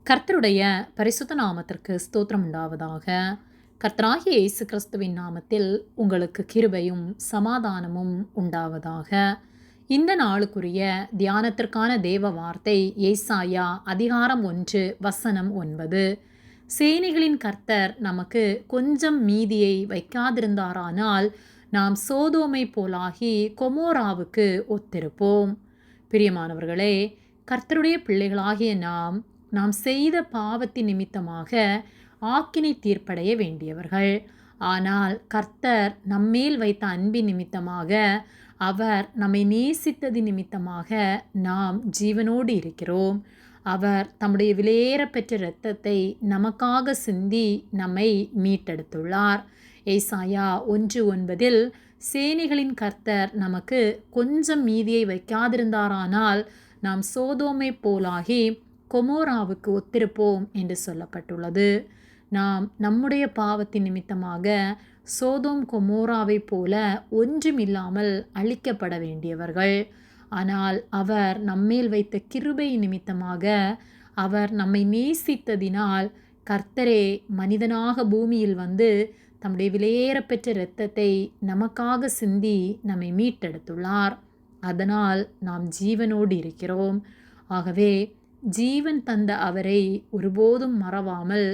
கர்த்தருடைய பரிசுத்த நாமத்திற்கு ஸ்தோத்திரம் உண்டாவதாக. கர்த்தராகிய இயேசு கிறிஸ்துவின் நாமத்தில் உங்களுக்கு கிருபையும் சமாதானமும் உண்டாவதாக. இந்த நாளுக்குரிய தியானத்திற்கான தேவ வார்த்தை ஏசாயா அதிகாரம் 1 வசனம் 9. சேனைகளின் கர்த்தர் நமக்கு கொஞ்சம் மீதியை வைக்காதிருந்தாரானால் நாம் சோதோமை போலாகி கொமோராவுக்கு ஒத்திருப்போம். பிரியமானவர்களே, கர்த்தருடைய பிள்ளைகளாகிய நாம் செய்த பாவத்தின் நிமித்தமாக ஆக்கினை தீர்ப்படைய வேண்டியவர்கள். ஆனால் கர்த்தர் நம்மேல் வைத்த அன்பின் நிமித்தமாக, அவர் நம்மை நேசித்தது நிமித்தமாக நாம் ஜீவனோடு இருக்கிறோம். அவர் தம்முடைய விலையேறப்பெற்ற இரத்தத்தை நமக்காக சிந்தி நம்மை மீட்டெடுத்துள்ளார். ஏசாயா 1:9 சேனைகளின் கர்த்தர் நமக்கு கொஞ்சம் மீதியை வைக்காதிருந்தாரானால் நாம் சோதோமை போலாகி கொமோராவுக்கு ஒத்திருப்போம் என்று சொல்லப்பட்டுள்ளது. நாம் நம்முடைய பாவத்தின் நிமித்தமாக சோதோம் கொமோராவை போல ஒன்றுமில்லாமல் அழிக்கப்பட வேண்டியவர்கள். ஆனால் அவர் நம்மேல் வைத்த கிருபை நிமித்தமாக, அவர் நம்மை நேசித்ததினால் கர்த்தரே மனிதனாக பூமியில் வந்து தம்முடைய விலையேறப்பெற்ற இரத்தத்தை நமக்காக சிந்தி நம்மை மீட்டெடுத்துள்ளார். அதனால் நாம் ஜீவனோடு இருக்கிறோம். ஆகவே ஜீவன் தந்த அவரை ஒருபோதும் மறவாமல்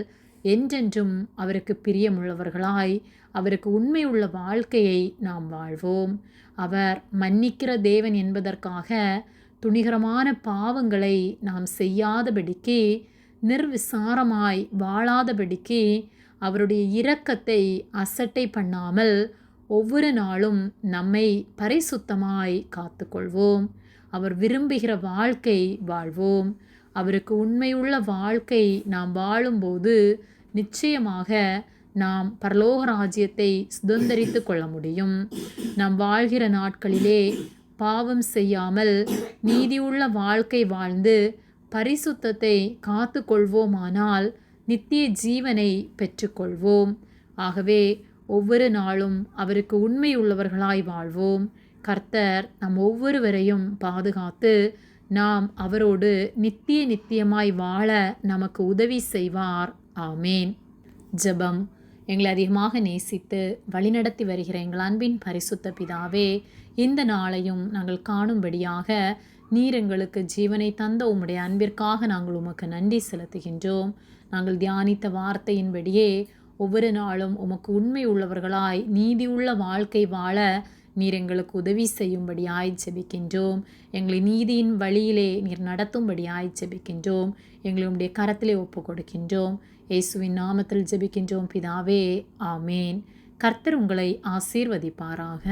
என்றென்றும் அவருக்கு பிரியமுள்ளவர்களாய் அவருக்கு உண்மையுள்ள வாழ்க்கையை நாம் வாழ்வோம். அவர் மன்னிக்கிற தேவன் என்பதற்காக துணிகரமான பாவங்களை நாம் செய்யாதபடிக்கு, நிர்விசாரமாய் வாழாதபடிக்கு அவருடைய இரக்கத்தை அசட்டை பண்ணாமல் ஒவ்வொரு நாளும் நம்மை பரிசுத்தமாய் காத்துக்கொள்வோம். அவர் விரும்புகிற வாழ்க்கை வாழ்வோம். அவருக்கு உண்மையுள்ள வாழ்க்கை நாம் வாழும்போது நிச்சயமாக நாம் பரலோக ராஜ்யத்தை சுதந்தரித்து கொள்ள முடியும். நாம் வாழ்கிற நாட்களிலே பாவம் செய்யாமல் நீதியுள்ள வாழ்க்கை வாழ்ந்து பரிசுத்தத்தை காத்து கொள்வோமானால் நித்திய ஜீவனை பெற்றுக்கொள்வோம். ஆகவே ஒவ்வொரு நாளும் அவருக்கு உண்மையுள்ளவர்களாய் வாழ்வோம். கர்த்தர் நம் ஒவ்வொருவரையும் பாதுகாத்து நாம் அவரோடு நித்தியமாய் வாழ நமக்கு உதவி செய்வார். ஆமேன். ஜெபம். எங்களை அதிகமாக நேசித்து வழிநடத்தி வருகிற எங்கள் அன்பின் பரிசுத்த பிதாவே, இந்த நாளையும் நாங்கள் காணும்படியாக நீர் எங்களுக்கு ஜீவனை தந்த உம்முடைய அன்பிற்காக நாங்கள் உமக்கு நன்றி செலுத்துகின்றோம். நாங்கள் தியானித்த வார்த்தையின்படியே ஒவ்வொரு நாளும் உமக்கு உண்மை உள்ளவர்களாய் நீதியுள்ள வாழ்க்கை வாழ நீர் எங்களுக்கு உதவி செய்யும்படியாய் ஜெபிக்கின்றோம். எங்களை நீதியின் வழியிலே நீர் நடத்தும்படியாய் ஜெபிக்கின்றோம். எங்களை உம்முடைய கரத்திலே ஒப்பு கொடுக்கின்றோம். இயேசுவின் நாமத்தில் ஜெபிக்கின்றோம் பிதாவே. ஆமேன். கர்த்தர் உங்களை ஆசீர்வதிப்பாராக.